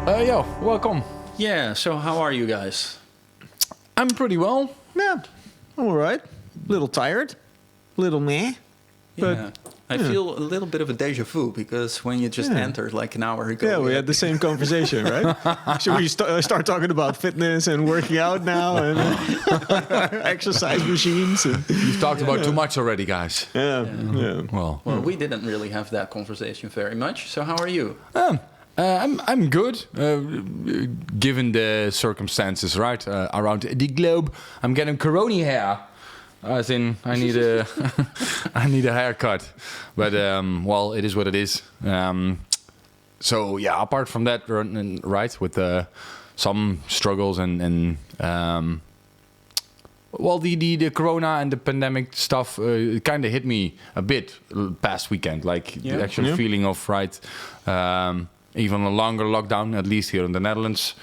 Yo, welcome. Yeah, so how are you guys? I'm pretty well. Yeah, I'm all right. Little tired, little meh. But, Yeah. I feel a little bit of a deja vu because when you just entered like an hour ago. Yeah, we had the same conversation, right? Should we start talking about fitness and working out now and exercise machines? And, You've talked about too much already, guys. yeah. Well, Well, we didn't really have that conversation very much. So how are you? I'm good, given the circumstances, right? Around the globe, I'm getting corona hair. As in, I need a I need a haircut, but well, it is what it is. So yeah, apart from that, right, with some struggles and well, the corona and the pandemic stuff kind of hit me a bit past weekend, like the actual feeling of even a longer lockdown, at least here in the Netherlands.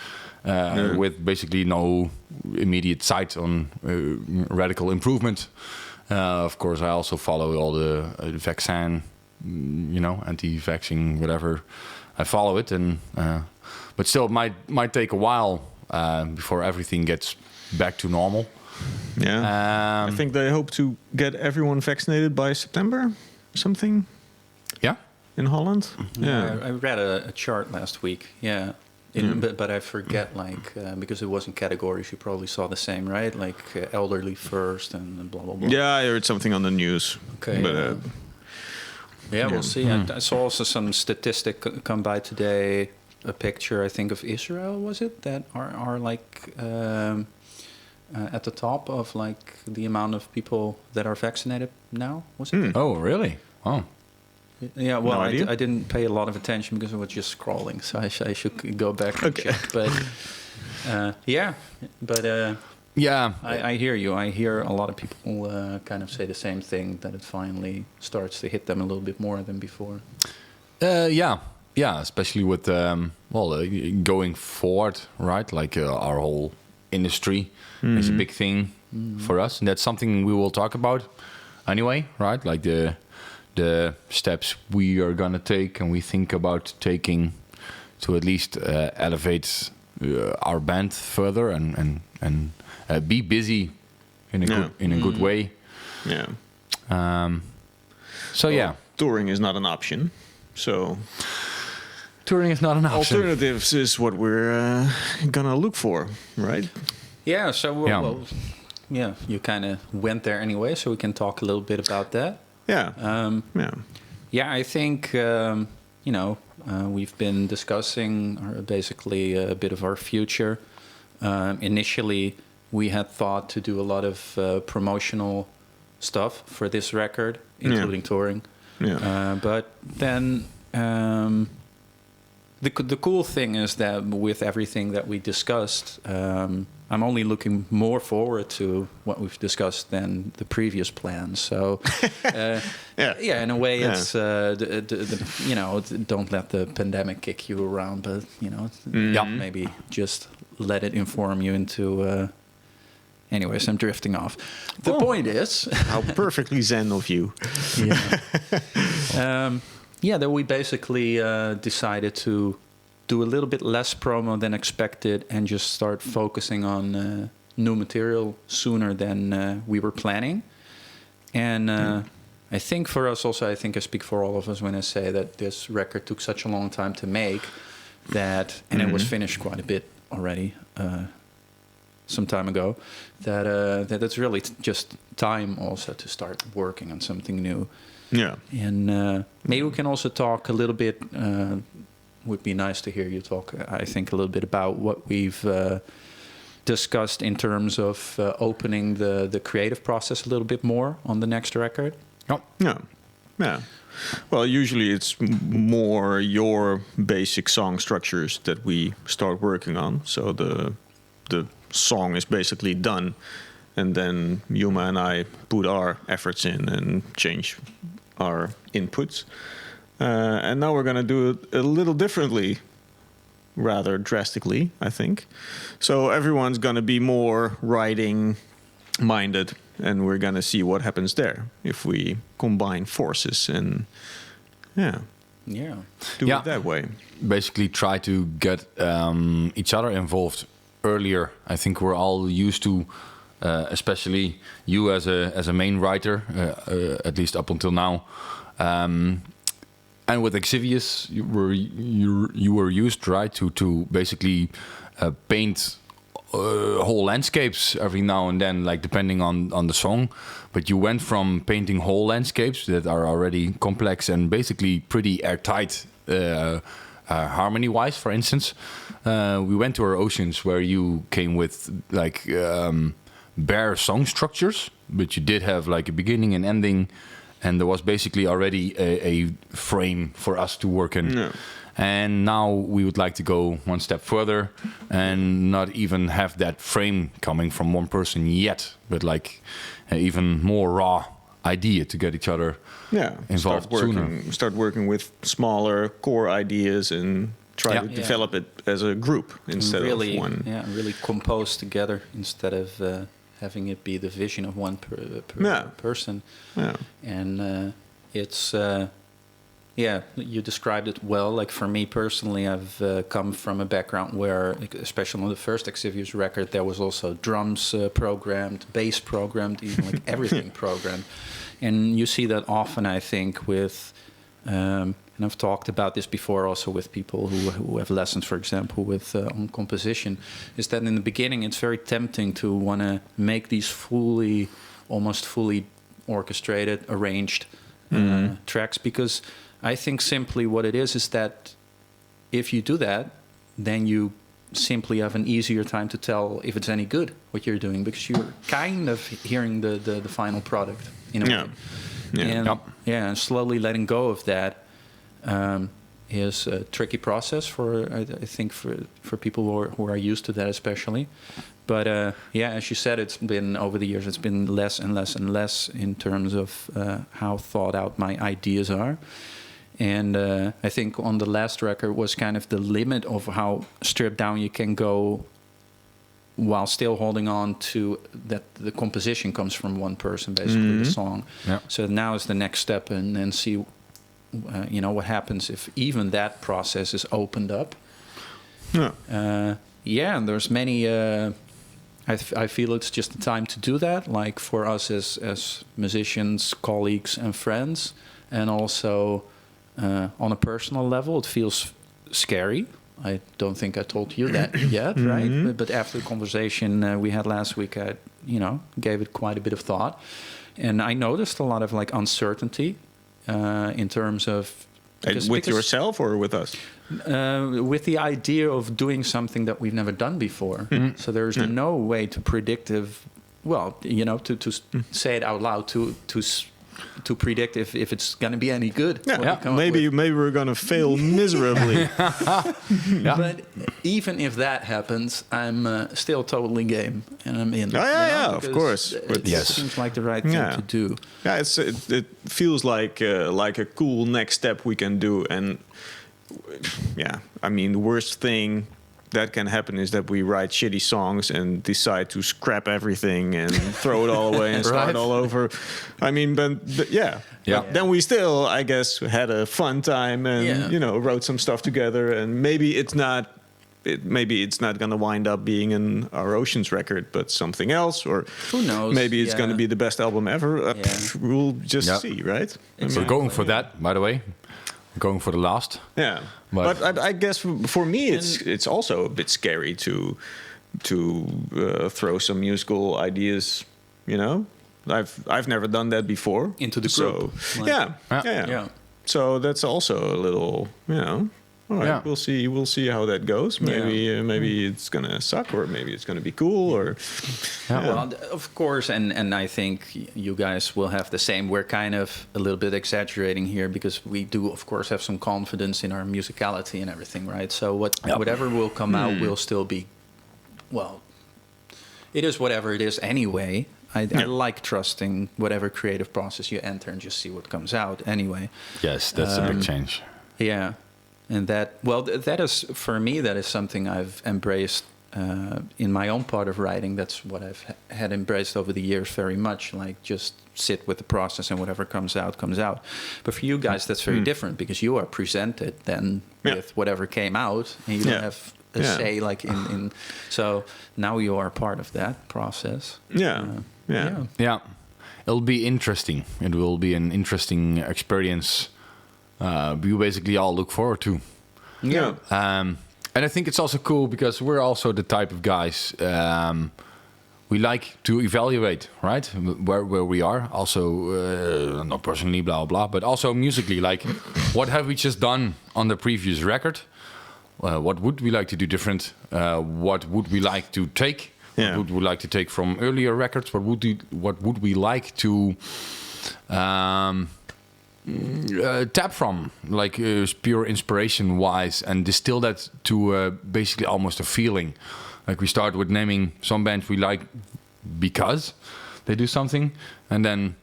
With basically no immediate sight on radical improvement. Of course, I also follow all the vaccine, anti-vaccine, whatever. I follow it, and but still, it might take a while before everything gets back to normal. Yeah. I think they hope to get everyone vaccinated by September or something. Yeah. In Holland. Yeah. I read a chart last week. Yeah. But I forget, because it wasn't categories, you probably saw the same, right? Like elderly first and blah, blah, blah. Yeah, I heard something on the news. Okay. But, we'll see. I saw also some statistic come by today, a picture, I think, of Israel, was it? That are like at the top of like the amount of people that are vaccinated now, was it? Oh, really? Oh. Yeah, well, No idea. I didn't pay a lot of attention because I was just scrolling, so I should go back and check. But Yeah. I hear you. I hear a lot of people kind of say the same thing, that it finally starts to hit them a little bit more than before. Yeah, especially with going forward, right? Like our whole industry is a big thing for us, and that's something we will talk about anyway, right? Like the steps we are gonna take and we think about taking to at least elevate our band further and be busy in a good way. yeah. So yeah, Touring is not an option. So touring is not an option. alternatives is what we're gonna look for, right? Yeah, so you kind of went there anyway, so we can talk a little bit about that. Yeah. Yeah, I think we've been discussing basically a bit of our future. Initially, we had thought to do a lot of promotional stuff for this record, including touring. Yeah. But then the cool thing is that with everything that we discussed, I'm only looking more forward to what we've discussed than the previous plans. So, in a way, it's don't let the pandemic kick you around, but maybe just let it inform you into. Anyways, I'm drifting off. The point is, How perfectly zen of you. that we basically decided to do a little bit less promo than expected and just start focusing on new material sooner than we were planning. And I think for us also, I think I speak for all of us when I say that this record took such a long time to make that, and it was finished quite a bit already some time ago, that it's really just time also to start working on something new. Yeah. And maybe we can also talk a little bit, would be nice to hear you talk, I think, a little bit about what we've discussed in terms of opening the creative process a little bit more on the next record. Oh. Yeah. Well, usually it's more your basic song structures that we start working on. So the song is basically done, and then Yuma and I put our efforts in and change our inputs. And now we're going to do it a little differently, rather drastically, I think. So everyone's going to be more writing-minded, and we're going to see what happens there if we combine forces. And Yeah. do Yeah. it that way. Basically try to get each other involved earlier. I think we're all used to, especially you as a main writer, at least up until now. And with Exivius, you were used, right, to basically paint whole landscapes every now and then, like depending on the song. But you went from painting whole landscapes that are already complex and basically pretty airtight, harmony-wise, for instance. We went to our oceans where you came with like bare song structures, but you did have like a beginning and ending. And there was basically already a frame for us to work in. Yeah. And now we would like to go one step further and not even have that frame coming from one person yet, but like even more raw idea to get each other involved sooner. Start working with smaller core ideas and try to develop it as a group instead of one. Yeah, really compose together instead of having it be the vision of one person. Yeah. And it's you described it well. Like for me personally, I've come from a background where, like, especially on the first Exivius record, there was also drums programmed, bass programmed, even like everything programmed. And you see that often, I think, with and I've talked about this before also with people who have lessons, for example, with on composition, is that in the beginning it's very tempting to want to make these almost fully orchestrated, arranged tracks, because I think simply what it is that if you do that, then you simply have an easier time to tell if it's any good what you're doing, because you're kind of hearing the final product in a way. And slowly letting go of that is a tricky process for I think for people who are used to that especially. But as you said, it's been over the years, it's been less and less and less in terms of how thought out my ideas are. And I think on the last record was kind of the limit of how stripped down you can go while still holding on to that the composition comes from one person, basically, the song. Yeah. So now is the next step, and then see what happens if even that process is opened up. And there's many I feel it's just the time to do that, like for us as musicians, colleagues and friends. And also on a personal level, it feels scary. I don't think I told you that yet, right? But after the conversation we had last week, I gave it quite a bit of thought. And I noticed a lot of like uncertainty in terms of... With yourself or with us? With the idea of doing something that we've never done before. So there's no way to predictive, to say it out loud, to predict if it's going to be any good. Maybe we're going to fail miserably. But even if that happens, I'm still totally game, and I'm in. Of course. It seems like the right thing to do. Yeah, it feels like a cool next step we can do, and I mean, the worst thing that can happen is that we write shitty songs and decide to scrap everything and throw it all away and start all over. I mean, but then we still, I guess, had a fun time and wrote some stuff together. And maybe it's not going to wind up being our Oceans record, but something else, or who knows? Maybe it's going to be the best album ever. We'll just see, right? We're going for that, by the way. Going for the last. Yeah, but I guess for me it's also a bit scary to throw some musical ideas. I've never done that before into the group. So, So that's also a little, All right, we'll see how that goes. Maybe it's gonna suck, or maybe it's gonna be cool, or. Well, of course, and I think you guys will have the same. We're kind of a little bit exaggerating here because we do, of course, have some confidence in our musicality and everything, right? So whatever will come out will still be, well, it is whatever it is anyway. I like trusting whatever creative process you enter and just see what comes out anyway. Yes, that's a big change. Yeah. And that is, for me, that is something I've embraced in my own part of writing. That's what I've had embraced over the years very much, like just sit with the process, and whatever comes out. But for you guys, that's very different, because you are presented then with whatever came out, and you don't have a say like in. So now you are part of that process. Yeah. It'll be interesting. It will be an interesting experience. We basically all look forward to. Yeah. And I think it's also cool because we're also the type of guys we like to evaluate, right? Where we are. Also, not personally, blah, blah, but also musically. Like, what have we just done on the previous record? What would we like to do different? What would we like to take? What would we like to take from earlier records? What would we like to tap from, like pure inspiration-wise, and distill that to basically almost a feeling? Like, we start with naming some bands we like because they do something, and then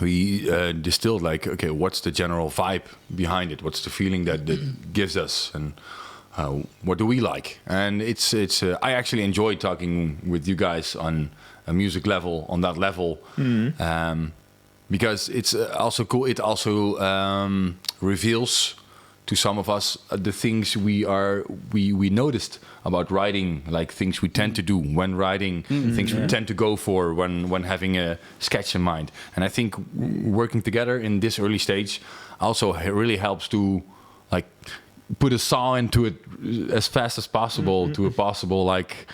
we distilled, like, okay, what's the general vibe behind it? What's the feeling that gives us, and what do we like? And it's I actually enjoy talking with you guys on a music level, on that level, because it's also cool. It also reveals to some of us the things we noticed about writing, like things we tend to do when writing, things we tend to go for when having a sketch in mind. And I think working together in this early stage also really helps to, like, put a saw into it as fast as possible to a possible, like,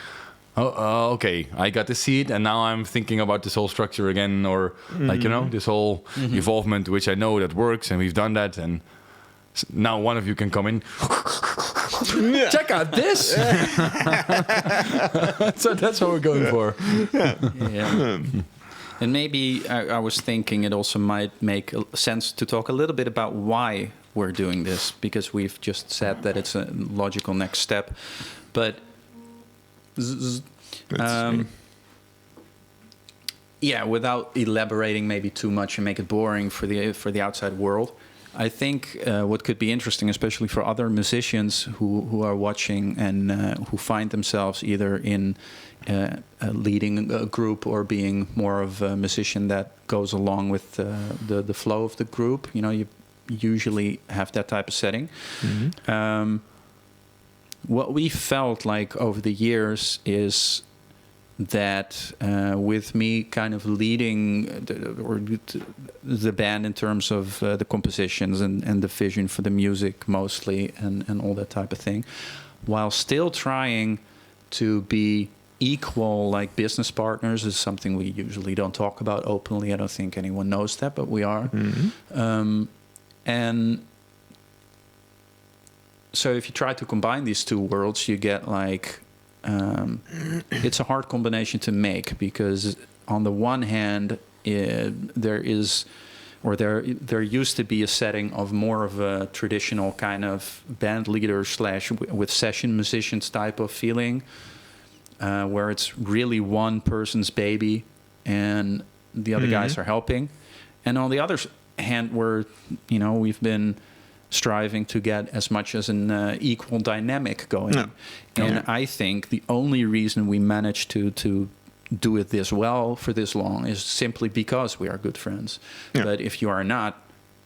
okay, I got to see it, and now I'm thinking about this whole structure again, or like, you know, this whole evolvement, which I know that works, and we've done that, and now one of you can come in. Check out this. So that's what we're going for. Yeah. And maybe I was thinking it also might make sense to talk a little bit about why we're doing this, because we've just said that it's a logical next step. But without elaborating maybe too much and make it boring for the outside world, I think what could be interesting, especially for other musicians who are watching and who find themselves either in leading a group or being more of a musician that goes along with the flow of the group. You know, you usually have that type of setting. What we felt like over the years is that with me kind of leading the band in terms of the compositions and the vision for the music mostly and all that type of thing, while still trying to be equal, like business partners, is something we usually don't talk about openly. I don't think anyone knows that, but we are. And so if you try to combine these two worlds, you get like it's a hard combination to make, because on the one hand there used to be a setting of more of a traditional kind of band leader / with session musicians type of feeling, where it's really one person's baby and the other guys are helping. And on the other hand, we've been striving to get as much as an equal dynamic going. And I think the only reason we managed to do it this well for this long is simply because we are good friends. But if you are not,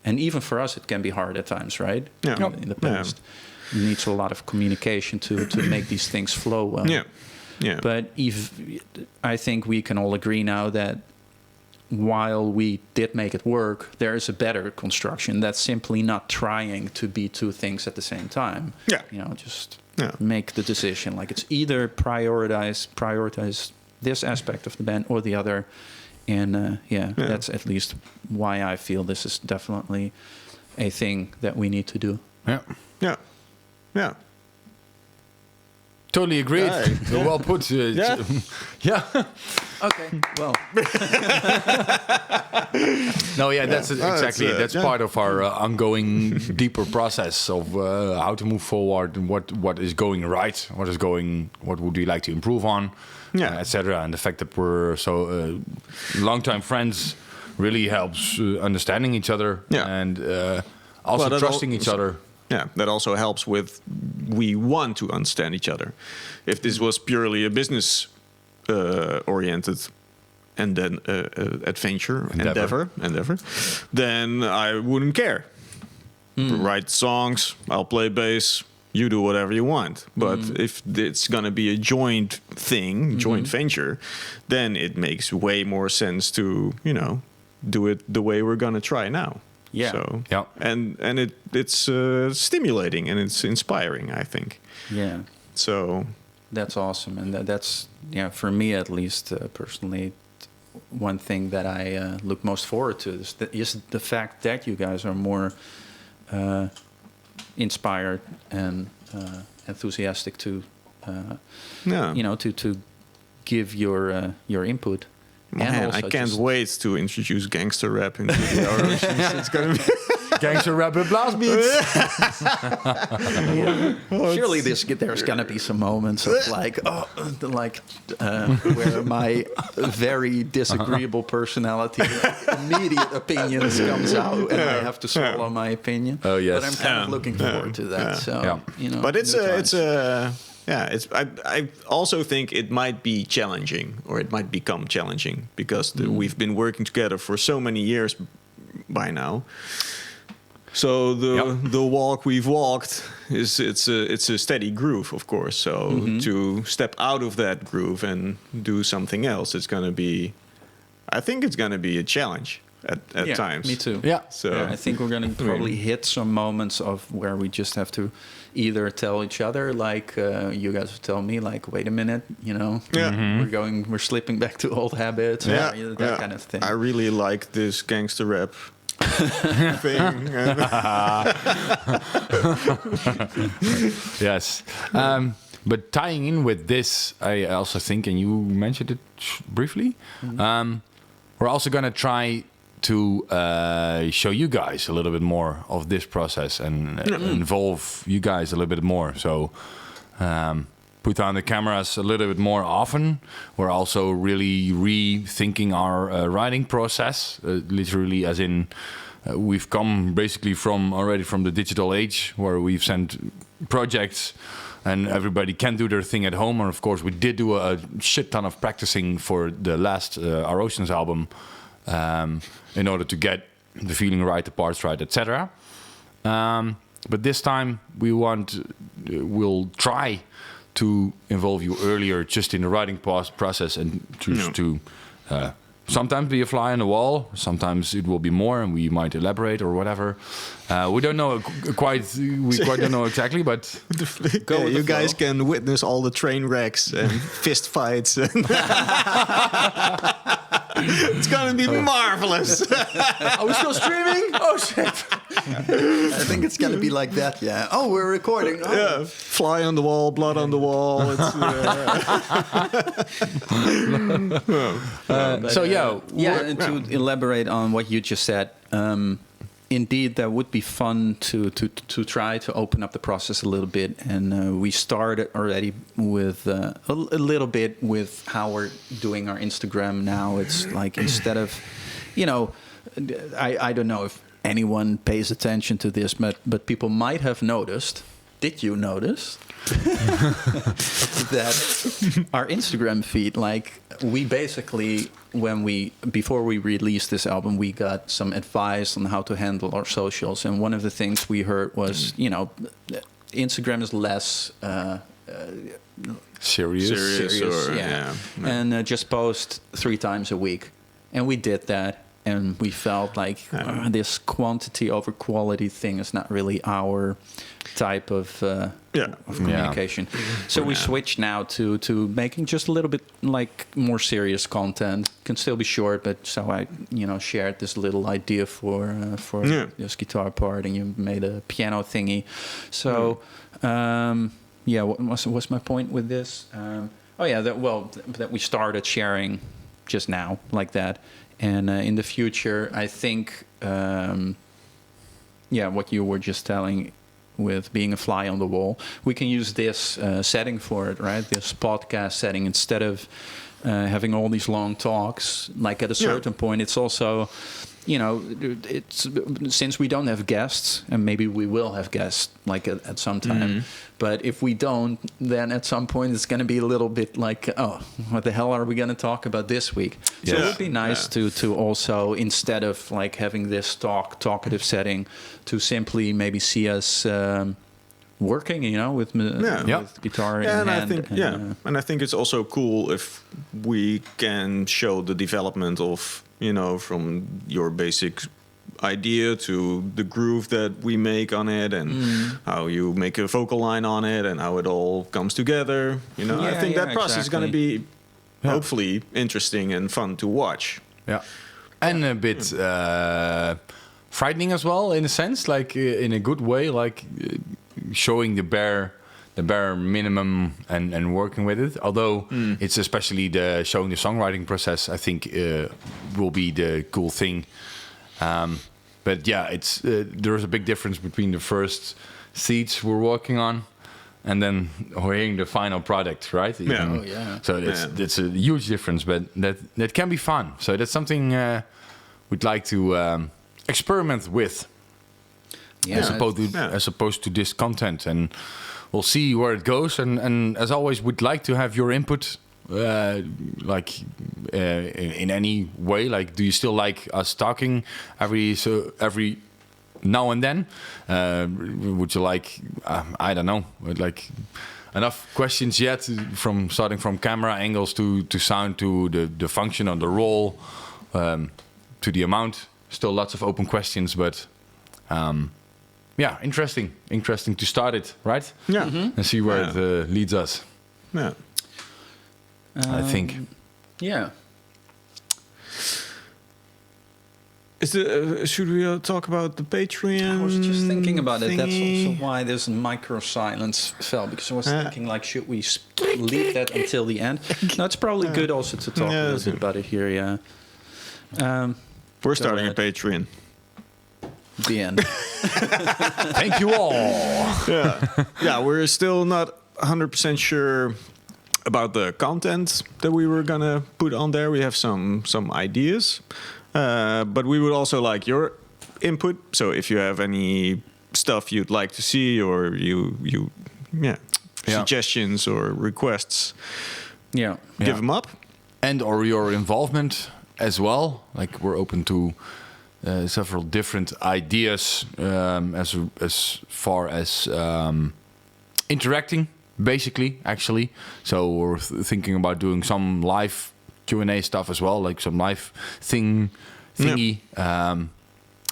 and even for us it can be hard at times, right? In the past. It needs a lot of communication to make these things flow well. But I think we can all agree now that while we did make it work, there is a better construction that's simply not trying to be two things at the same time. Make the decision. Like, it's either prioritize this aspect of the band or the other. And that's at least why I feel this is definitely a thing that we need to do. Totally agreed. Well put. Okay. Well. That's exactly it. That's part of our ongoing deeper process of how to move forward, and what is going right, what would we like to improve on, etc. And the fact that we're so long-time friends really helps understanding each other and also trusting each other. Yeah, that also helps with we want to understand each other. If this was purely a business oriented and then endeavor, then I wouldn't care. Write songs, I'll play bass, you do whatever you want. But if it's going to be a joint thing, joint venture, then it makes way more sense to, do it the way we're going to try now. Yeah. So, Yeah. And it's stimulating and it's inspiring, I think. Yeah. So That's awesome, and that's for me at least personally, one thing that I look most forward to is the fact that you guys are more inspired and enthusiastic to, to give your input. Man, also I can't wait to introduce gangster rap into the Oceans. It's gonna be Gangster rap and blast beats. Surely there's gonna be some moments of where my very disagreeable personality, immediate opinions comes out, and I have to swallow my opinion. Oh yes, but I'm kind of looking forward to that. So But I also think it might be challenging, or it might become challenging, because we've been working together for so many years by now. So the walk we've walked it's a steady groove, of course. So to step out of that groove and do something else, I think it's gonna be a challenge at times. Me too. Yeah. So I think we're gonna probably hit some moments of where we just have to either tell each other, like you guys would tell me, like, wait a minute, we're slipping back to old habits, that kind of thing. I really like this gangster rap thing. Yes. But tying in with this, I also think, and you mentioned it briefly, we're also going to try to show you guys a little bit more of this process and involve you guys a little bit more. So put on the cameras a little bit more often. We're also really rethinking our writing process, literally as in we've come basically from the digital age, where we've sent projects and everybody can do their thing at home. And of course we did do a shit ton of practicing for the last Our Oceans album, in order to get the feeling right, the parts right, etc. But this time we'll try to involve you earlier, just in the writing process, and choose to sometimes be a fly on the wall. Sometimes it will be more, and we might elaborate or whatever. We don't know quite don't know exactly, but you guys can witness all the train wrecks and fist fights. It's gonna be marvelous. Are we still streaming? Oh shit! I think it's gonna be like that. Yeah. Oh, we're recording. Oh. Yeah. Fly on the wall, blood on the wall. It's, and to elaborate on what you just said. Indeed, that would be fun to try to open up the process a little bit, and we started already with a little bit with how we're doing our Instagram now. It's like, instead of, I don't know if anyone pays attention to this, but people might have noticed. Did you notice that our Instagram feed, like, we basically, before we released this album, we got some advice on how to handle our socials, and one of the things we heard was, Instagram is less serious, and just post 3 times a week, and we did that. And we felt like this quantity over quality thing is not really our type of communication. So we switched now to making just a little bit like more serious content. Can still be short, but so I shared this little idea for this guitar part, and you made a piano thingy. So what was my point with this? That we started sharing just now like that. And in the future, I think, what you were just telling with being a fly on the wall, we can use this setting for it, right? This podcast setting, instead of having all these long talks. Like, at a certain point, it's also it's since we don't have guests, and maybe we will have guests like at some time. But if we don't, then at some point it's going to be a little bit like, oh, what the hell are we going to talk about this week? So it would be nice to also, instead of like having this talkative setting, to simply maybe see us working, with guitar in hand. And I think it's also cool if we can show the development of, from your basic idea to the groove that we make on it, and how you make a vocal line on it, and how it all comes together. I think that process is going to be hopefully interesting and fun to watch. Yeah, and a bit frightening as well, in a sense, like in a good way, like showing the bare minimum and working with it. Although it's especially the showing the songwriting process, I think will be the cool thing. But yeah, it's there's a big difference between the first seeds we're working on and then hearing the final product, right? So that's a huge difference, but that can be fun. So that's something we'd like to experiment with, as opposed to this content, and we'll see where it goes. And as always, we'd like to have your input. In any way, like, do you still like us talking every now and then? Would you like I don't know, like enough questions yet, from starting from camera angles to sound to the function of the role, to the amount? Still lots of open questions, but interesting to start it, right? And see where it leads us. I think. Should we talk about the Patreon? I was just thinking about it. That's also why this micro silence fell, because I was thinking, like, should we leave that until the end? No, it's probably good also to talk a little bit about it here. We're starting a Patreon. The end. Thank you all. We're still not 100% sure about the content that we were gonna put on there. We have some ideas, but we would also like your input. So if you have any stuff you'd like to see, or suggestions or requests, give them up, and or your involvement as well. Like, we're open to several different ideas as far as interacting. Basically, actually, so we're thinking about doing some live Q&A stuff as well, like some live thingy.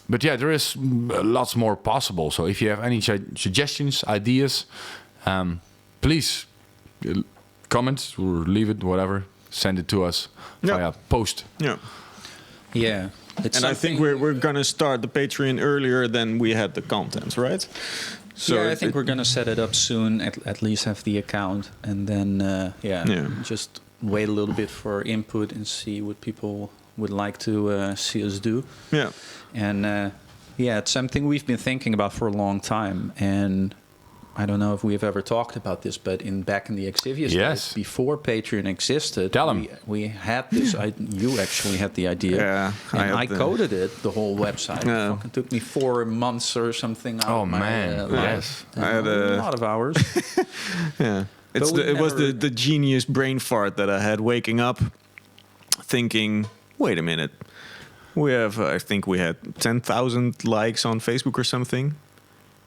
But there is lots more possible. So if you have any suggestions, ideas, please comment or leave it, whatever. Send it to us via post. And I think we're gonna start the Patreon earlier than we had the content, right? So I think we're going to set it up soon, at least have the account, and then, just wait a little bit for input and see what people would like to see us do. And, it's something we've been thinking about for a long time. And I don't know if we've ever talked about this, but back in the Exvius days, before Patreon existed, we had this. You actually had the idea, and I coded it, the whole website. It fucking took me 4 months or something. Oh man, life. I had a lot of hours. It was the genius brain fart that I had waking up, thinking, wait a minute, I think we had 10,000 likes on Facebook or something,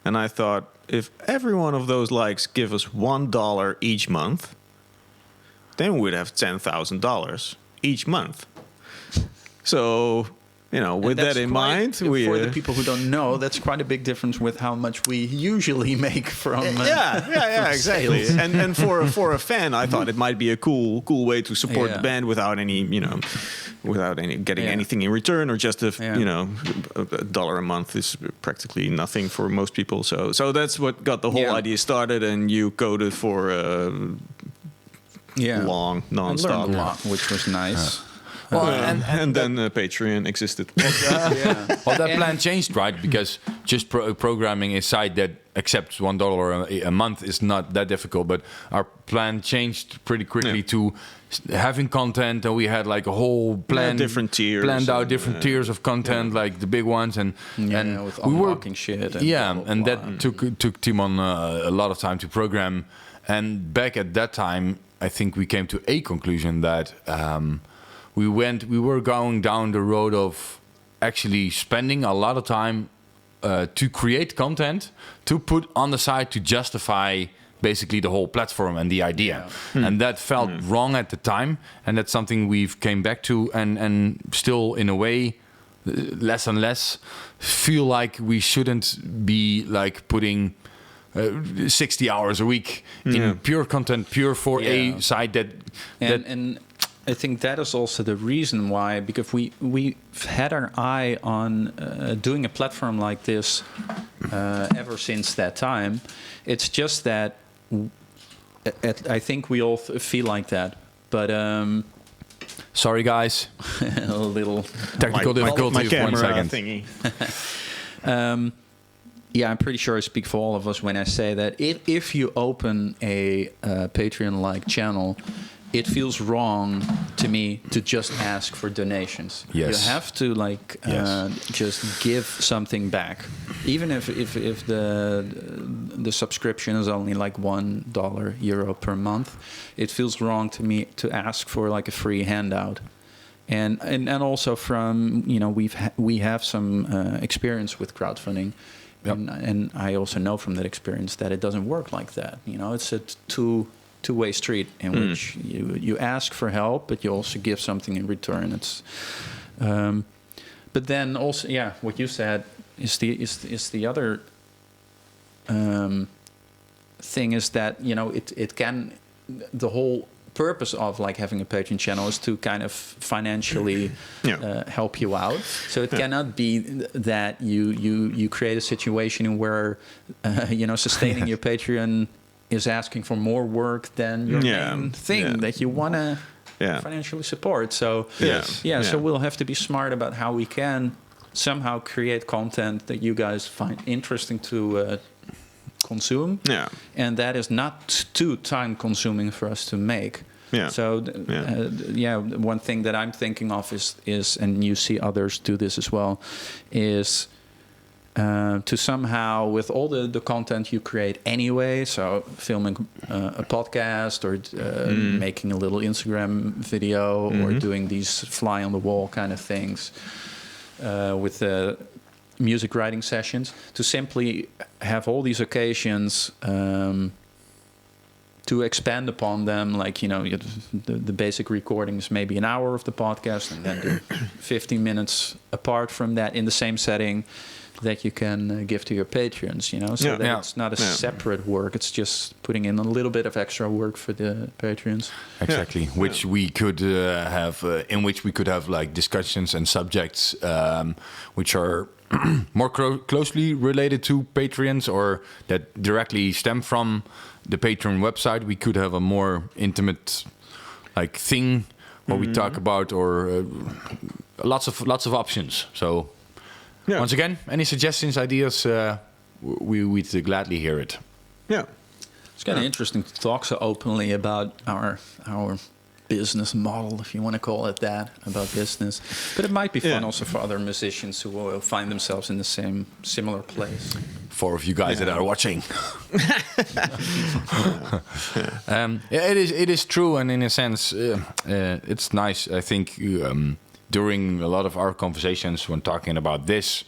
and I thought, if every one of those likes give us $1 each month, then we'd have $10,000 each month. So, with that in mind, for the people who don't know, that's quite a big difference with how much we usually make from exactly. And for a fan, I thought it might be a cool way to support the band without any getting anything in return, or just $1 a month is practically nothing for most people. So that's what got the whole idea started, and you coded for long nonstop. I learned a lot, which was nice. Well, and then Patreon existed. Well, that plan changed, right? Because just programming a site that accept $1 a month is not that difficult. But our plan changed pretty quickly to having content, and we had like a whole plan, different tiers, planned out different tiers of content, like the big ones, and with we were unlocking shit. And and that took Timon a lot of time to program. And back at that time, I think we came to a conclusion that we were going down the road of actually spending a lot of time to create content to put on the side to justify basically the whole platform and the idea. And that felt wrong at the time, and that's something we've came back to, and still in a way less and less feel like we shouldn't be like putting 60 hours a week in pure content, pure for a site and I think that is also the reason why, because we've had our eye on doing a platform like this ever since that time. It's just that I think we all feel like that, but sorry guys, a little technical difficulty of 1 second. Thingy. I'm pretty sure I speak for all of us when I say that if you open a Patreon-like channel, it feels wrong to me to just ask for donations. Yes. You have to just give something back, even if the subscription is only like $1 euro per month. It feels wrong to me to ask for like a free handout. And also from we have some experience with crowdfunding. Yep. And I also know from that experience that it doesn't work like that. It's a two-way street in which you ask for help, but you also give something in return. It's, but then also, what you said is the other thing is that it can, the whole purpose of like having a Patreon channel is to kind of financially help you out. So it cannot be that you create a situation where sustaining your Patreon is asking for more work than your main thing that you want to financially support. So so we'll have to be smart about how we can somehow create content that you guys find interesting to consume, and that is not too time consuming for us to make. So one thing that I'm thinking of is and you see others do this as well, is to somehow, with all the content you create anyway, so filming a podcast or making a little Instagram video or doing these fly on the wall kind of things with the music writing sessions, to simply have all these occasions to expand upon them, like the basic recordings, maybe an hour of the podcast, and then do 15 minutes apart from that in the same setting that you can give to your patrons, so that it's not a separate work. It's just putting in a little bit of extra work for the patrons. Exactly, which we could have, in which we could have like discussions and subjects which are more closely related to Patreons or that directly stem from the Patreon website. We could have a more intimate like thing where we talk about, or lots of options. So. Once again, any suggestions, ideas, we'd gladly hear it. It's kind of interesting to talk so openly about our business model, if you want to call it that, about business. But it might be fun also for other musicians who will find themselves in the similar place. For you guys that are watching. It is true, and in a sense, it's nice. I think during a lot of our conversations when talking about this,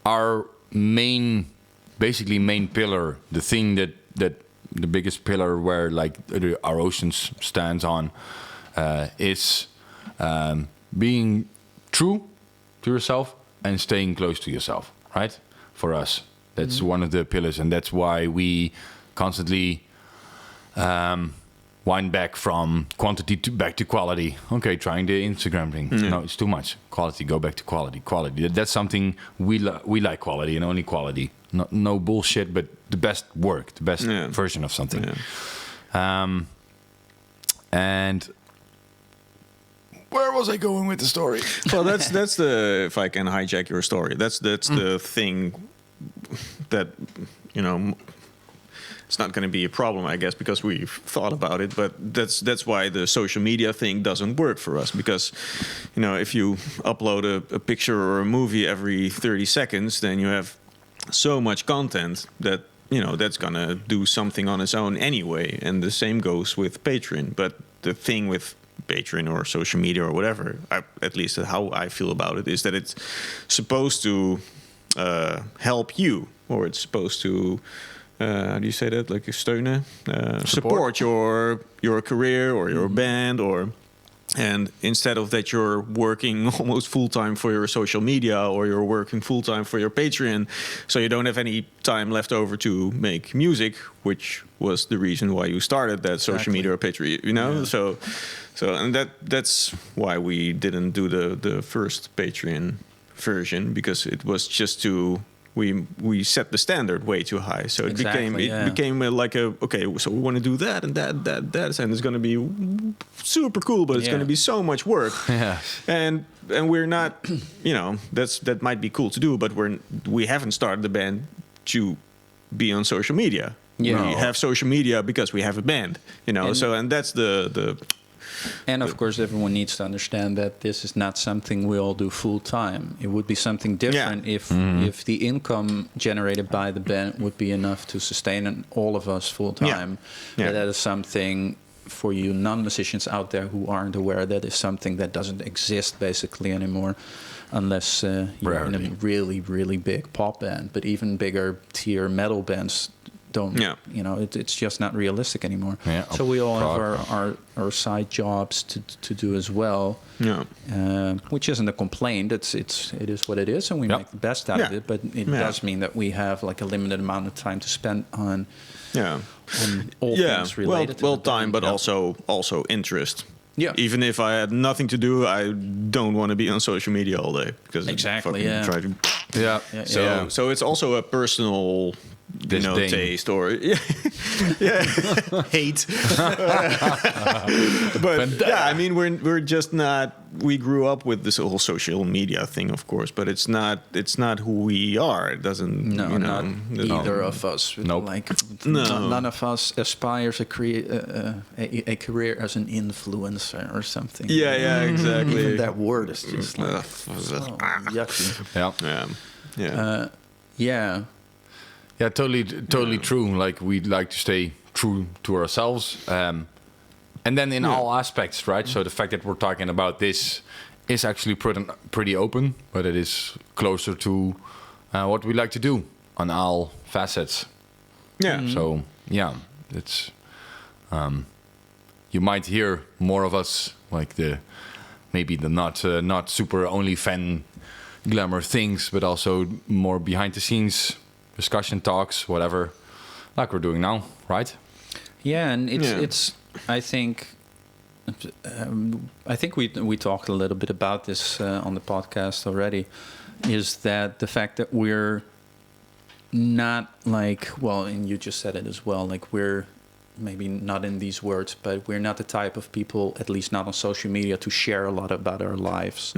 our main pillar, the thing that the biggest pillar where like our Oceans stands on, is being true to yourself and staying close to yourself, right? For us, that's one of the pillars, and that's why we constantly wind back from quantity back to quality. Okay, trying the Instagram thing. No, it's too much. Quality, go back to quality. Quality. That's something we like. Quality and only quality. No bullshit, but the best work, the best version of something. And Where was I going with the story? Well, that's the, if I can hijack your story, that's the thing that, you know, it's not going to be a problem, I guess, because we've thought about it. But that's why the social media thing doesn't work for us, because, you know, if you upload a picture or a movie every 30 seconds, then you have so much content that, you know, that's going to do something on its own anyway. And the same goes with Patreon. But the thing with Patreon or social media or whatever, at least how I feel about it, is that it's supposed to help you, or it's supposed to, how do you say that? Like steunen, support your career or your band, and instead of that you're working almost full time for your social media, or you're working full time for your Patreon, so you don't have any time left over to make music, which was the reason why you started that social media or Patreon, you know. So and that's why we didn't do the first Patreon version, because it was just too, we set the standard way too high, so it became like a, okay, so we want to do that and that, and it's going to be super cool, but it's going to be so much work. And we're not, you know, that might be cool to do, but we haven't started the band to be on social media. We have social media because we have a band, you know. And that's the And of course, everyone needs to understand that this is not something we all do full time. It would be something different if the income generated by the band would be enough to sustain all of us full time. But that is something for you non-musicians out there who aren't aware, that is something that doesn't exist basically anymore, unless you're in a really, really big pop band. But even bigger tier metal bands don't, you know, it's just not realistic anymore. So we all have our side jobs to do as well, which isn't a complaint. It is what it is, and we make the best out of it. But it does mean that we have like a limited amount of time to spend on all things related to time, but also interest. Even if I had nothing to do, I don't want to be on social media all day, because try to so it's also a personal, you know, taste or hate. But I mean, we're just not. We grew up with this whole social media thing, of course, but it's not who we are. It doesn't. No, you know, not either of us. Nope. Like none of us aspires a career as an influencer or something. Exactly. Even that word is just like yucky. Yeah, totally true. Like, we'd like to stay true to ourselves, and then in all aspects, right? So the fact that we're talking about this is actually pretty open, but it is closer to what we like to do on all facets. So it's you might hear more of us, like maybe the not super only fan glamour things, but also more behind the scenes discussion talks, whatever, like we're doing now, right? Yeah, and it's I think we talked a little bit about this on the podcast already, is that the fact that we're not like, well, and you just said it as well, like we're maybe not in these words, but we're not the type of people, at least not on social media, to share a lot about our lives.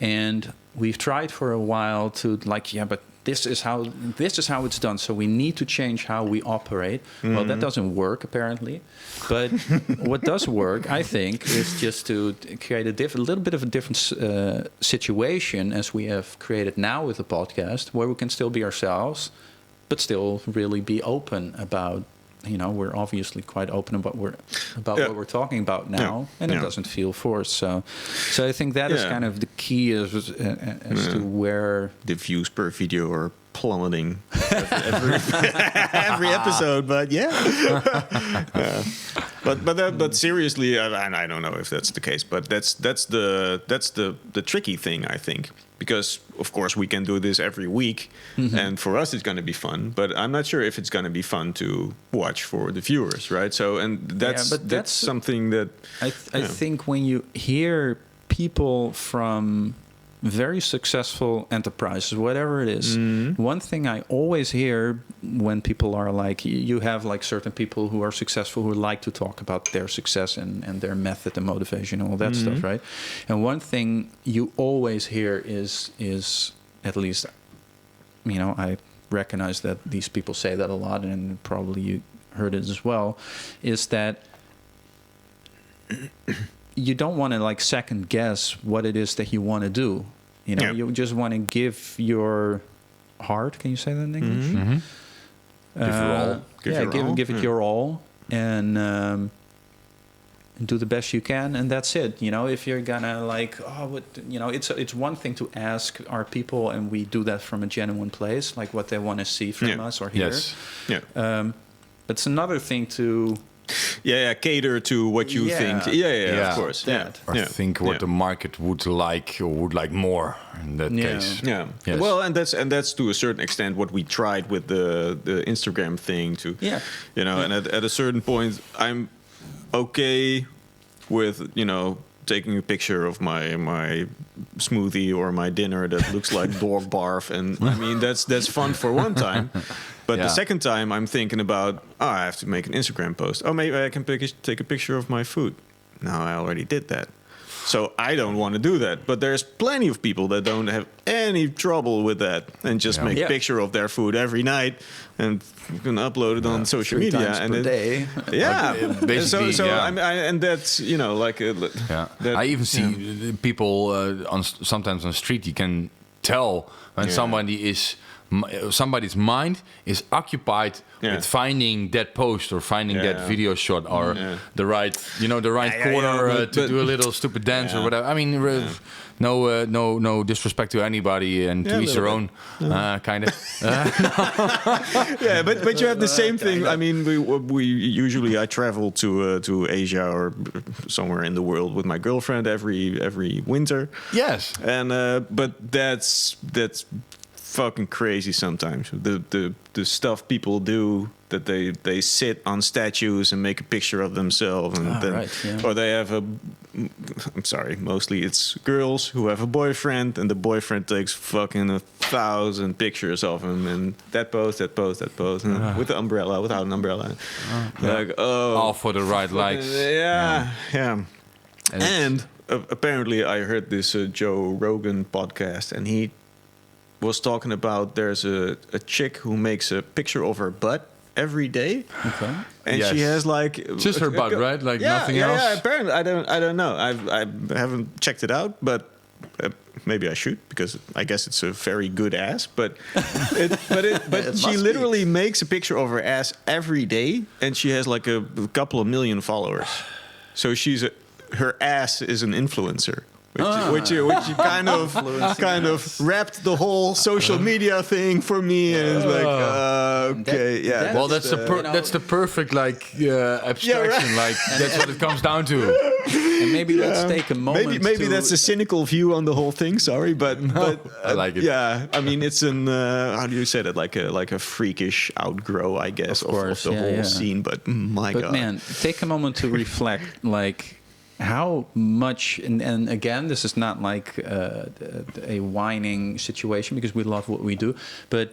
And we've tried for a while to like, but this is how it's done, so we need to change how we operate. Well, that doesn't work apparently, but what does work, I think, is just to create a little bit of a different situation, as we have created now with the podcast, where we can still be ourselves, but still really be open about, you know, we're obviously quite open about what we're talking about now, and it doesn't feel forced. So I think that is kind of the key as to where the views per video are plummeting every episode. But but seriously, I don't know if that's the case, but that's the tricky thing, I think. Because, of course, we can do this every week, and for us it's going to be fun. But I'm not sure if it's going to be fun to watch for the viewers, right? So, and that's something that I think when you hear people from very successful enterprises, whatever it is, one thing I always hear when people are like, you have like certain people who are successful who like to talk about their success and their method and motivation and all that stuff, right? And one thing you always hear is at least, you know, I recognize that these people say that a lot, and probably you heard it as well, is that you don't want to like second guess what it is that you want to do. You know, you just want to give your heart. Can you say that in English? Give your all. Give it your all, and do the best you can, and that's it. You know, if you're gonna like, you know, it's one thing to ask our people, and we do that from a genuine place, like what they want to see from us or hear. Yes. Yeah. It's another thing to cater to what you think. Yeah. Of course. That. Or think what the market would like or would like more in that case. Yeah. Yes. Well, and that's to a certain extent what we tried with the Instagram thing too. Yeah. You know, and at a certain point, I'm okay with, you know, taking a picture of my smoothie or my dinner that looks like dog barf, and I mean that's fun for one time. But the second time, I'm thinking about, I have to make an Instagram post. Oh, maybe I can take a picture of my food. No, I already did that. So I don't want to do that. But there's plenty of people that don't have any trouble with that and just make a picture of their food every night and you can upload it on social media. 3 times per day. Yeah. Basically, and that's, you know, like... I even see people sometimes on the street, you can tell when somebody's mind is occupied with finding that post or finding that video shot or the right corner to do a little stupid dance or whatever. I mean, no disrespect to anybody and to each their own, kind of. But you have the same thing. I mean, we usually I travel to Asia or somewhere in the world with my girlfriend every winter. Yes, and but that's fucking crazy sometimes. The stuff people do, that they sit on statues and make a picture of themselves, and or they have I'm sorry, mostly it's girls who have a boyfriend, and the boyfriend takes fucking 1,000 pictures of him, and that pose, and with the umbrella, without an umbrella, all for the right likes. And apparently I heard this Joe Rogan podcast, and he was talking about there's a chick who makes a picture of her butt every day. Okay. And she has like just her butt, right? Like nothing else. Yeah, apparently I don't know. I haven't checked it out, but maybe I should, because I guess it's a very good ass. But she literally makes a picture of her ass every day, and she has like a couple of million followers. So her ass is an influencer. Which you kind of wrapped the whole social media thing for me, and it's like okay, that's the perfect abstraction, like that's what it comes down to. And maybe let's take a moment. Maybe that's a cynical view on the whole thing. Sorry, but I like it. Yeah, I mean it's an how do you say that? Like a freakish outgrow, I guess, of the whole scene. But God, man, take a moment to reflect, like. How much, and again, this is not like a whining situation, because we love what we do, but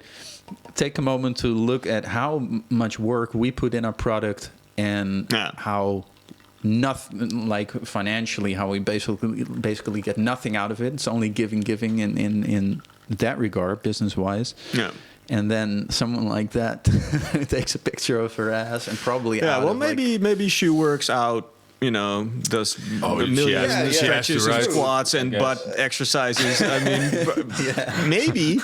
take a moment to look at how much work we put in our product, and how nothing, like financially, how we basically get nothing out of it. It's only giving in that regard, business wise. Yeah. And then someone like that takes a picture of her ass and probably maybe she works out. You know, does millions stretches and squats and butt exercises. I mean, maybe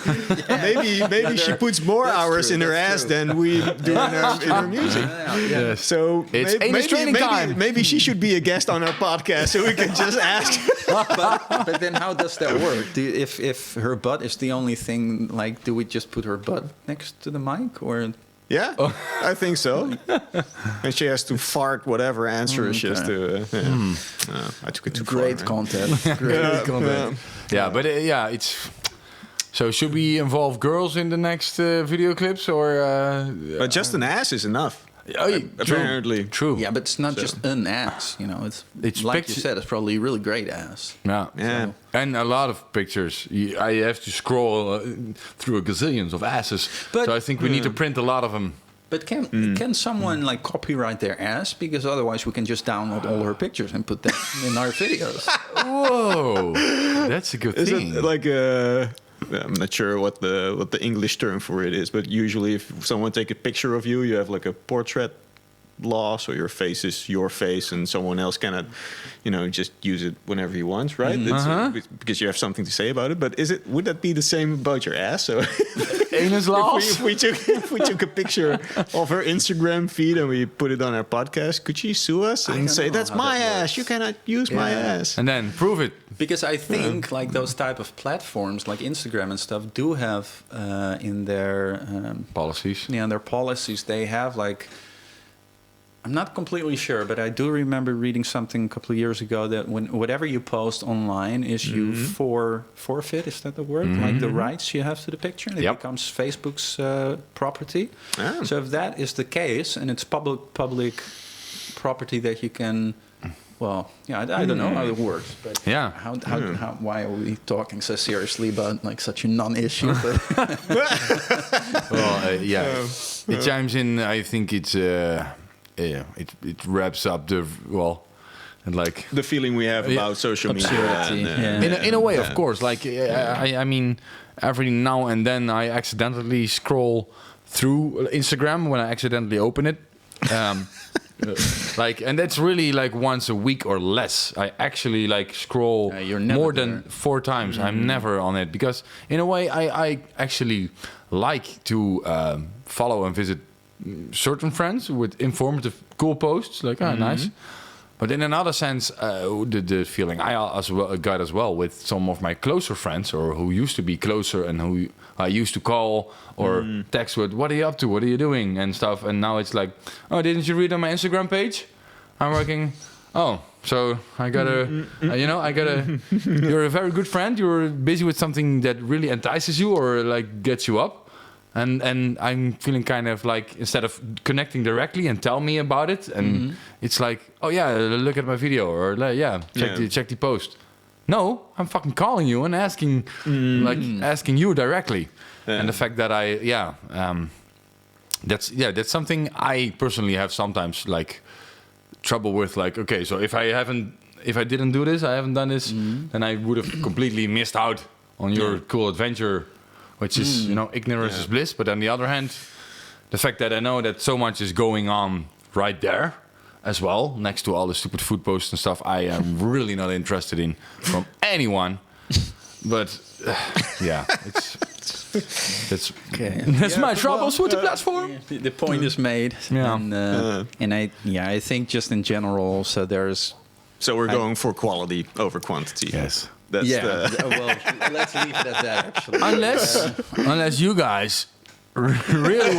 she puts more hours in her ass than we do in her music. Yes. So maybe she should be a guest on our podcast, so we can just ask. But then how does that work? If her butt is the only thing, like, do we just put her butt next to the mic, or? Yeah, I think so. And she has to fart whatever answer she has to. I took it too far. Great content. Great content. But it's. So should we involve girls in the next video clips, or? But just an ass is enough. Oh, yeah, apparently. True. Yeah, but it's not just an ass. You know, it's It's like picture- you said, it's probably a really great ass. Yeah. Yeah. And a lot of pictures. I have to scroll through a gazillions of asses. But- so I think we need to print a lot of them. But can someone like copyright their ass? Because otherwise we can just download all her pictures and put them in our videos. Whoa, that's a good Is thing. it like I'm not sure what the English term for it is, but usually if someone take a picture of you, you have like a portrait law, so your face is your face, and someone else cannot, just use it whenever he wants, right? It's, because you have something to say about it. But would that be the same about your ass? So Anus laws? if we took a picture of her Instagram feed and we put it on our podcast, could she sue us and don't say know that's how my that ass? works. You cannot use my Yeah. ass. And then prove it. Because I think like those type of platforms like Instagram and stuff do have in their Policies. their policies, they have like, I'm not completely sure, but I do remember reading something a couple of years ago that when whatever you post online is you forfeit, is that the word? Like the rights you have to the picture, and it Yep. becomes Facebook's property. Ah. So if that is the case, and it's public property that you can, well, yeah, I don't know how it works, but Yeah. why are we talking so seriously about like such a non-issue? But Well, it chimes in. I think it's it wraps up the and like The feeling we have Yeah. about social media. Absurdity, And, yeah. in a way, of course. Like I mean, every now and then I accidentally scroll through Instagram when I accidentally open it. Like, and that's really like once a week or less. I actually like scroll you're never more there. than 4 times. I'm never on it because, in a way, I actually like to follow and visit certain friends with informative, cool posts. Like, nice. But in another sense, the feeling I got as well with some of my closer friends, or who used to be closer and who I used to call or text with, "What are you up to? What are you doing?" and stuff. And now it's like, "Oh, didn't you read on my Instagram page? I'm working." Oh, so I gotta, You're a very good friend. You're busy with something that really entices you or like gets you up. And I'm feeling kind of like, instead of connecting directly and tell me about it, and it's like, oh yeah, look at my video, or check the post. No, I'm fucking calling you and asking you directly. Yeah. And the fact that that's something I personally have sometimes like trouble with. Like, okay, so if I didn't do this, I haven't done this, then I would have completely missed out on your cool adventure. Which is, ignorance is bliss. But on the other hand, the fact that I know that so much is going on right there as well, next to all the stupid food posts and stuff, I am really not interested in from anyone. But that's my troubles with the platform. The point is made. Yeah. And I think just in general also there's So we're going for quality over quantity. Yes. That's well, let's leave it at that actually. Unless you guys really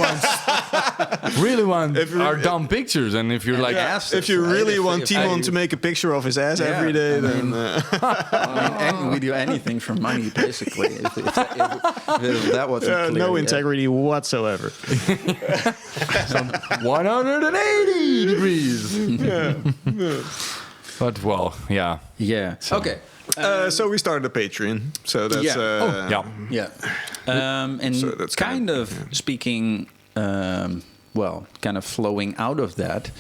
want our dumb pictures, and if you're like, if you really want Timon to make a picture of his ass every day, then we do anything for money, basically. If that wasn't clear no yet. integrity whatsoever. 180 degrees. But well, yeah. Yeah. Okay. So we started a Patreon. So that's Yeah. Yeah. And So that's kind of speaking, kind of flowing out of that,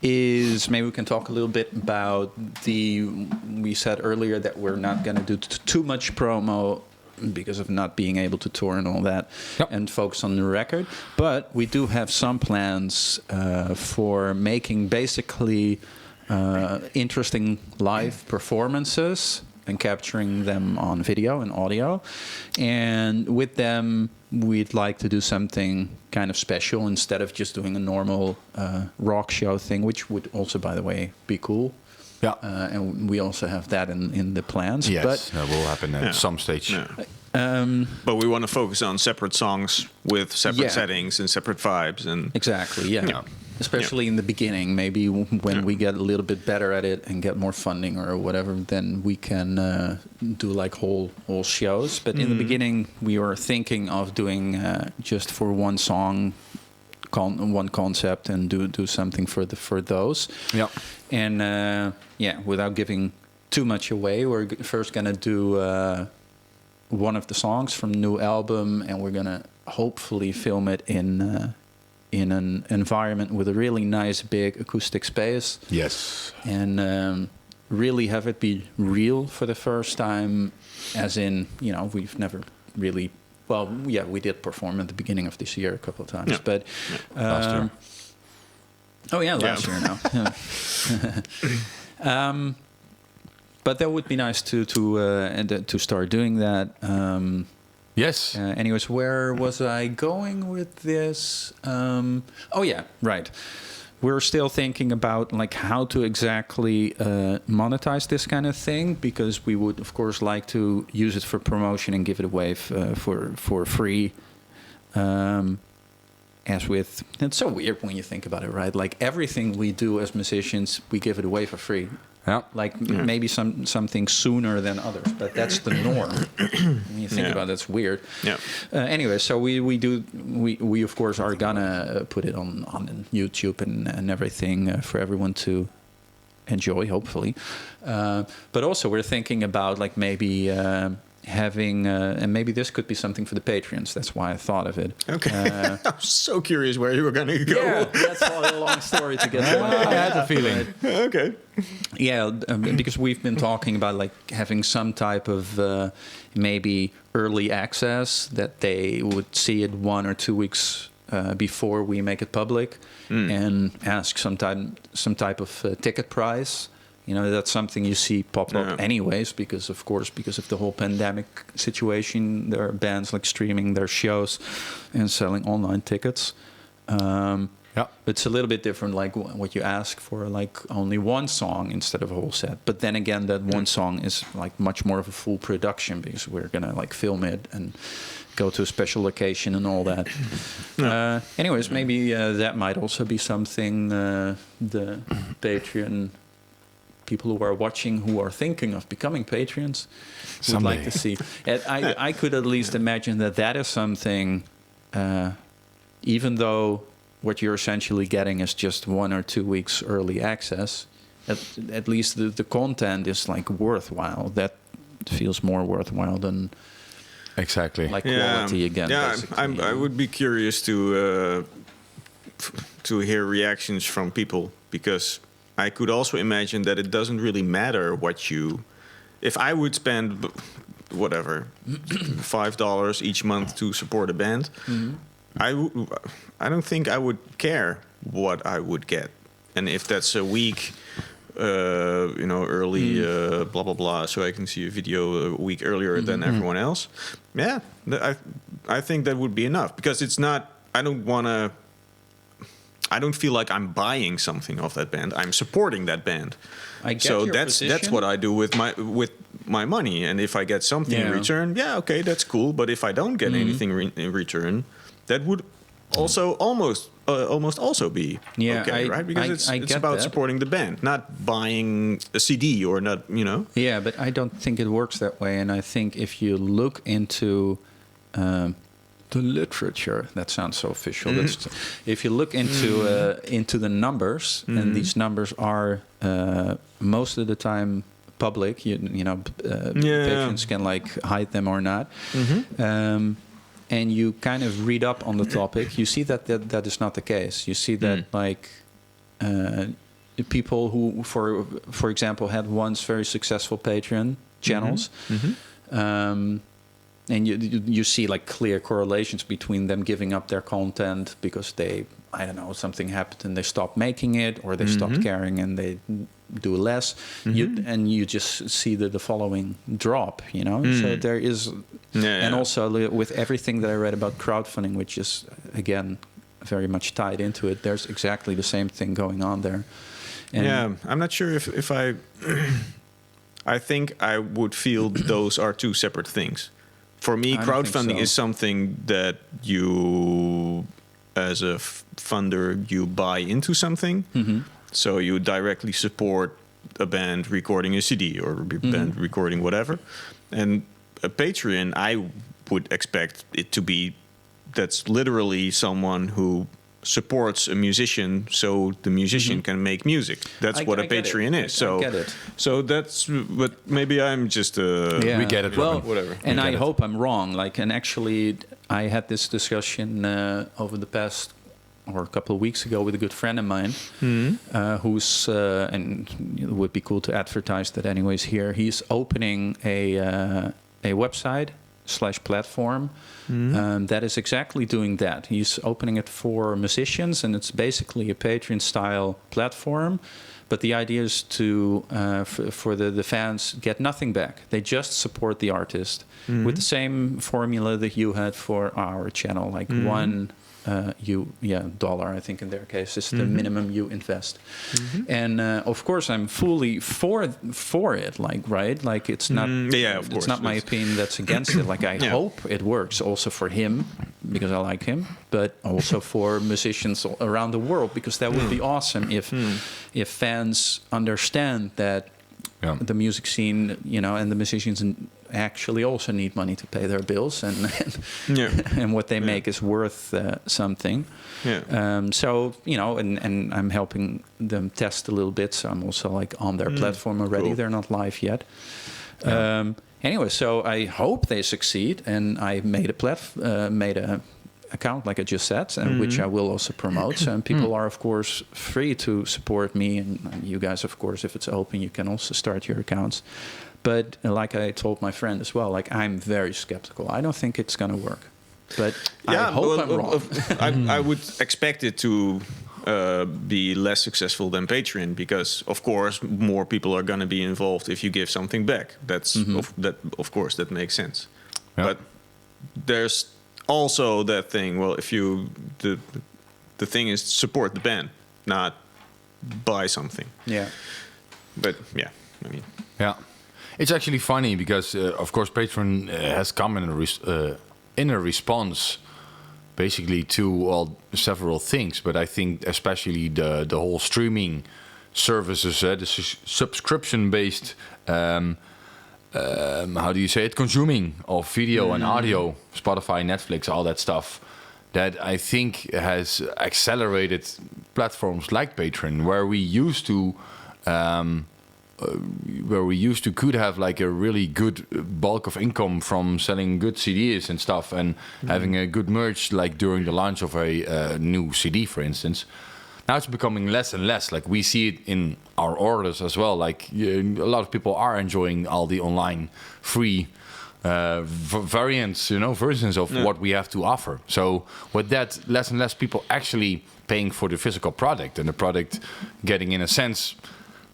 is maybe we can talk a little bit about we said earlier that we're not going to do too much promo because of not being able to tour and all that, and focus on the record. But we do have some plans for making basically interesting live performances and capturing them on video and audio. And with them, we'd like to do something kind of special instead of just doing a normal rock show thing, which would also, by the way, be cool. Yeah. And we also have that in the plans. Yes, But that will happen at some stage. Yeah. But we want to focus on separate songs with separate settings and separate vibes. And exactly, yeah. Especially in the beginning, maybe when we get a little bit better at it and get more funding or whatever, then we can do like whole shows. But in the beginning, we were thinking of doing just for one song one concept and do something for those. Yeah. And without giving too much away, we're first gonna do one of the songs from the new album, and we're gonna hopefully film it in an environment with a really nice big acoustic space. Yes. And really have it be real for the first time, as in, we've never really, we did perform at the beginning of this year a couple of times, Yeah. but Last year. last year now. But that would be nice to start doing that. Yes. Anyways, where was I going with this? Right. We're still thinking about how to exactly monetize this kind of thing, because we would, of course, like to use it for promotion and give it away for free. It's so weird when you think about it, right? Like everything we do as musicians, we give it away for free. Yeah. Maybe something sooner than others, but that's the norm. When you think about it, it's weird. Yeah. Anyway, so we of course are gonna put it on YouTube and everything for everyone to enjoy, hopefully. But also we're thinking about maybe having and maybe this could be something for the Patreons. That's why I thought of it. Okay. I'm so curious where you were going to go. Yeah, that's a long story to get to. I had a feeling. Okay. Yeah, because we've been talking about having some type of maybe early access, that they would see it 1 or 2 weeks before we make it public, and ask some type of ticket price. That's something you see pop up anyways, because of the whole pandemic situation, there are bands streaming their shows and selling online tickets. It's a little bit different, what you ask for, only one song instead of a whole set. But then again, that one song is much more of a full production, because we're gonna film it and go to a special location and all that. Anyways, maybe that might also be something the Patreon people who are watching, who are thinking of becoming Patreons, would like to see. And I could at least imagine that is something, even though what you're essentially getting is just 1 or 2 weeks early access, at least the content is worthwhile. That feels more worthwhile than exactly quality again. Yeah, I would be curious to hear reactions from people, because I could also imagine that it doesn't really matter if I would spend whatever $5 each month to support a band, I don't think I would care what I would get, and if that's a week, early, blah blah blah, so I can see a video a week earlier than everyone else. Yeah, I think that would be enough, because it's not. I don't feel like I'm buying something off that band. I'm supporting that band. I get so your that's position. what I do with my money. And if I get something in return, okay, that's cool. But if I don't get anything in return, that would also almost also be okay, right? Because it's about supporting the band, not buying a CD or not, Yeah, but I don't think it works that way. And I think if you look into the literature, that sounds so official. If you look into the numbers, and these numbers are most of the time public, patrons can hide them or not, and you kind of read up on the topic, you see that is not the case. You see that people who, for example, had once very successful Patreon channels. And you see clear correlations between them giving up their content because something happened and they stopped making it, or they stopped caring and they do less. And you just see the following drop, So there is, and also with everything that I read about crowdfunding, which is again very much tied into it, there's exactly the same thing going on there. And I'm not sure if I think I would feel those are two separate things. For me, crowdfunding is something that you, as a funder, you buy into something. So you directly support a band recording a CD or a band recording whatever. And a Patreon, I would expect it to be, that's literally someone who supports a musician, so the musician can make music. That's what a I get it. Patreon is. So, I get it. so that's. But maybe I'm just. Yeah. We get it, Well, Robin. Whatever. And We get I it. hope I'm wrong. Like, and actually, I had this discussion over the past or a couple of weeks ago with a good friend of mine, who's and it would be cool to advertise that anyways here. He's opening a website / platform that is exactly doing that. He's opening it for musicians, and it's basically a Patreon style platform. But the idea is to for the fans get nothing back. They just support the artist with the same formula that you had for our channel, like $1 I think in their case is the minimum you invest. And of course I'm fully for it, like, right, like it's not yeah, of course, it's not my opinion that's against it. Like I hope it works also for him because I like him, but also for musicians around the world, because that would be awesome if fans understand that the music scene, you know, and the musicians actually also need money to pay their bills, and and what they make is worth something. So, you know, and I'm helping them test a little bit. So I'm also like on their platform already. Cool. They're not live yet. Anyway, so I hope they succeed, and I made a account, like I just said, and which I will also promote. So, and people are, of course, free to support me, and you guys, of course, if it's open, you can also start your accounts. But like I told my friend as well, like I'm very skeptical. I don't think it's going to work. But I hope I'm wrong. I would expect it to be less successful than Patreon, because of course more people are going to be involved if you give something back. That's of course that makes sense. But there's also that thing. Well, if you the thing is support the band, not buy something. Yeah. But yeah, I mean. Yeah, it's actually funny because, of course, Patreon has come in a response, basically to several things. But I think especially the whole streaming services, the subscription-based, how do you say it, consuming of video and audio, Spotify, Netflix, all that stuff, that I think has accelerated platforms like Patreon, where we used to. Could have like a really good bulk of income from selling good CDs and stuff, and having a good merch like during the launch of a new CD, for instance. Now it's becoming less and less. Like we see it in our orders as well. Like a lot of people are enjoying all the online free variants, versions of what we have to offer. So with that, less and less people actually paying for the physical product, and the product getting, in a sense,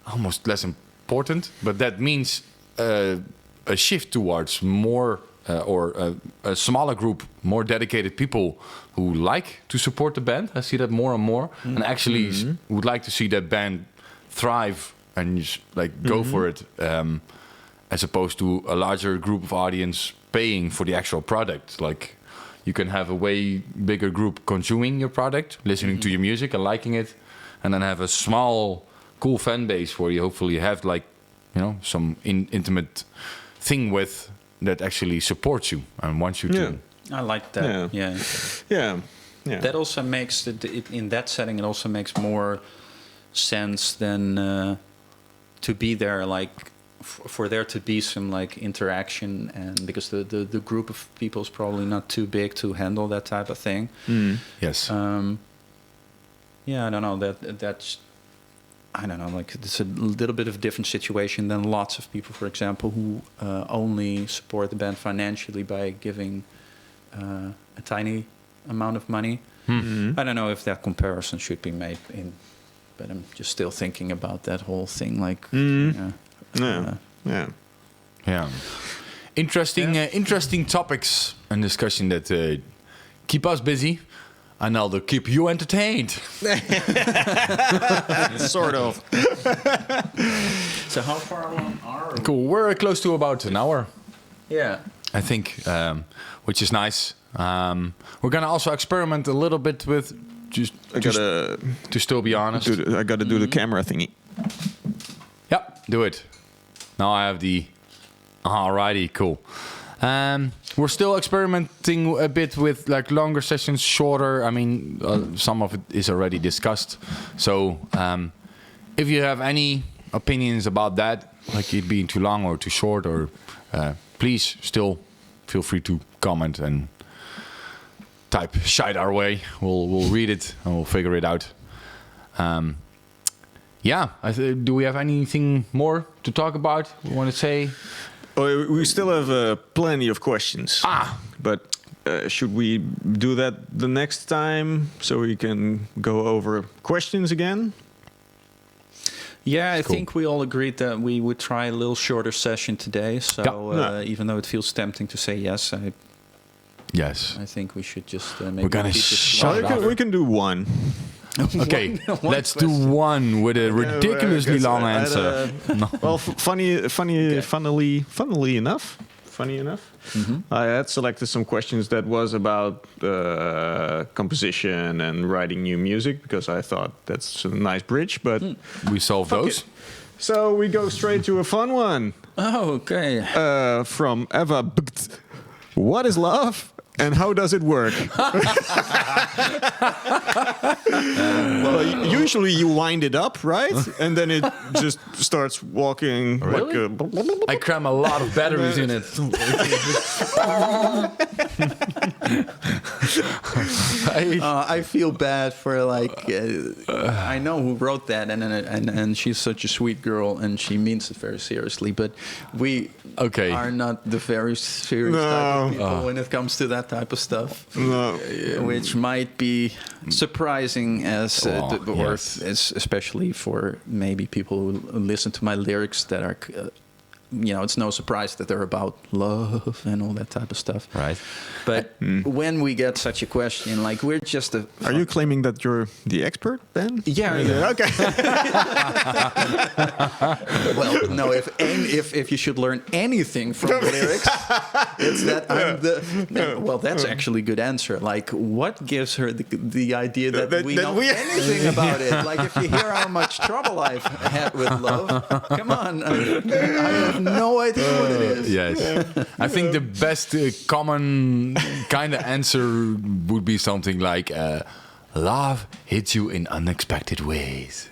almost less important. But that means a shift towards more a smaller group, more dedicated people who like to support the band. I see that more and more, and actually would like to see that band thrive and just go for it, as opposed to a larger group of audience paying for the actual product. Like you can have a way bigger group consuming your product, listening to your music and liking it, and then have a small cool fan base where you hopefully have some intimate thing with that actually supports you and wants you to. I like that. Yeah. That also makes in that setting. It also makes more sense than to be there, like for there to be some interaction, and because the group of people is probably not too big to handle that type of thing. Yes. I don't know that's. I don't know, like it's a little bit of a different situation than lots of people, for example, who only support the band financially by giving a tiny amount of money. I don't know if that comparison should be made but I'm just still thinking about that whole thing. Interesting topics and discussion that keep us busy. And they'll keep you entertained. Sort of. So how far along are we? Cool. We're close to about an hour. Yeah. I think, which is nice. We're going to also experiment a little bit with to still be honest. I got to do the camera thingy. Yep, do it. Now I have the... Alrighty, cool. We're still experimenting a bit with like longer sessions, shorter. I mean, some of it is already discussed. So if you have any opinions about that, like it being too long or too short, or please still feel free to comment and type shite our way. We'll read it and we'll figure it out. Yeah, do we have anything more to talk about? We want to say? Oh, we still have plenty of questions. But should we do that the next time so we can go over questions again? Yeah, I Cool. think we all agreed that we would try a little shorter session today. So even though it feels tempting to say yes, Yes. I think we should just maybe We're gonna keep it shut Well, it off. we can do one. Okay, One let's question. do one with a ridiculously because long I had answer. No. Well, funnily enough, I had selected some questions that was about composition and writing new music because I thought that's a nice bridge. But We solve those. so we go straight to a fun one Oh, okay. from Eva. What is love? And how does it work? Well, usually you wind it up, right? And then it just starts walking like a... I cram a lot of batteries in it. I feel bad for I know who wrote that, and she's such a sweet girl, and she means it very seriously. But we are not the very serious type of people when it comes to that type of stuff, which might be surprising especially for maybe people who listen to my lyrics that are. It's no surprise that they're about love and all that type of stuff. Right. But when we get such a question, like we're just a... Are you claiming that you're the expert, Ben? Yeah. Okay. Well, no. If you should learn anything from lyrics, it's that I'm the. Well, that's actually a good answer. Like, what gives her the idea that we know anything about it? Like, if you hear how much trouble I've had with love, come on, I have no idea what it is. Yes. I think the best common kind of answer would be something like, love hits you in unexpected ways.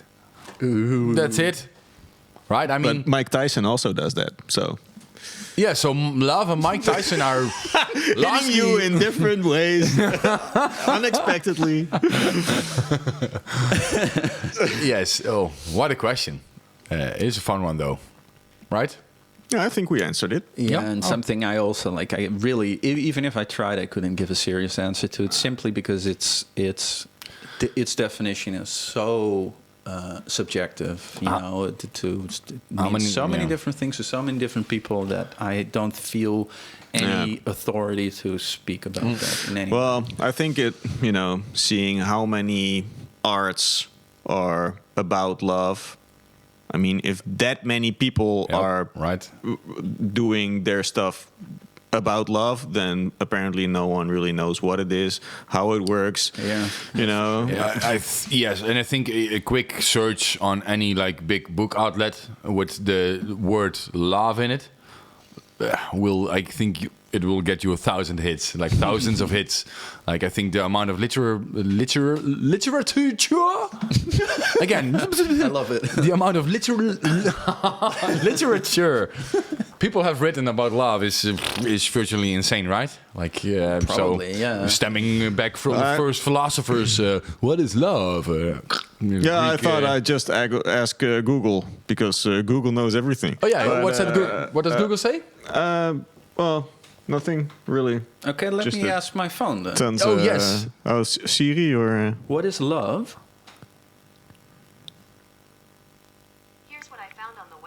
Ooh. That's it. Right? I mean... But Mike Tyson also does that, so... Yeah, so love and Mike Tyson are... hitting you in different ways. Unexpectedly. Yes. Oh, what a question. It's a fun one, though. Right? Yeah, I think we answered it. Yeah, and something I also like. I really, even if I tried, I couldn't give a serious answer to it simply because its definition is so subjective. You know, to mean so many different things to so many different people that I don't feel any authority to speak about that in any. Well, I think seeing how many arts are about love. I mean, if that many people are doing their stuff about love, then apparently no one really knows what it is, how it works. Yeah, yes, and I think a quick search on any big book outlet with the word love in it it will get you 1,000 hits, thousands of hits. I think the amount of literature again. I love it. The amount of literature people have written about love is virtually insane, right? Probably, so stemming back from the first philosophers, what is love? I thought I'd just ask Google because Google knows everything. Oh yeah, but, what does Google say? Well, nothing really. Okay, let me ask my phone then. Sounds, yes. Siri or... What is love? Here's what I found on the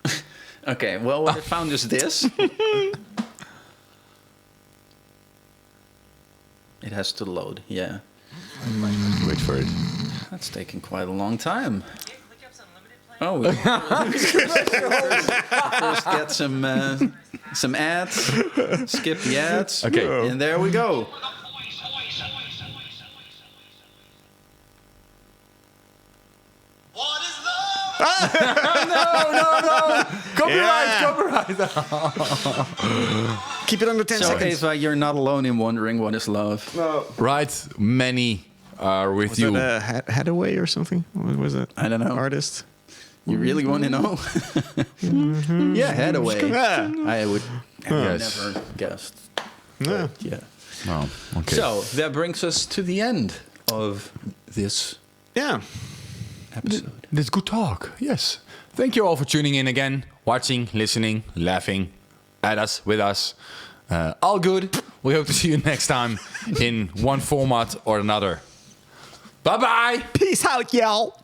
web. Okay, well, what I found is this. It has to load, yeah. Wait for it. That's taking quite a long time. Oh, first get some ads, skip the ads. Okay. And there we go. What is love? Copyright. Keep it under 10 So seconds. Eva, you're not alone in wondering what is love. Right, many are with Was you. that Hathaway or something? What was that? I don't know. Artist? You really want to know? Yeah, Hathaway. Yeah. I would have Yes. never guessed. Yeah. Yeah. Oh, okay. So that brings us to the end of this Yeah. episode. This good talk. Yes. Thank you all for tuning in again, watching, listening, laughing at us, with us. All good. We hope to see you next time in one format or another. Bye-bye. Peace out, y'all.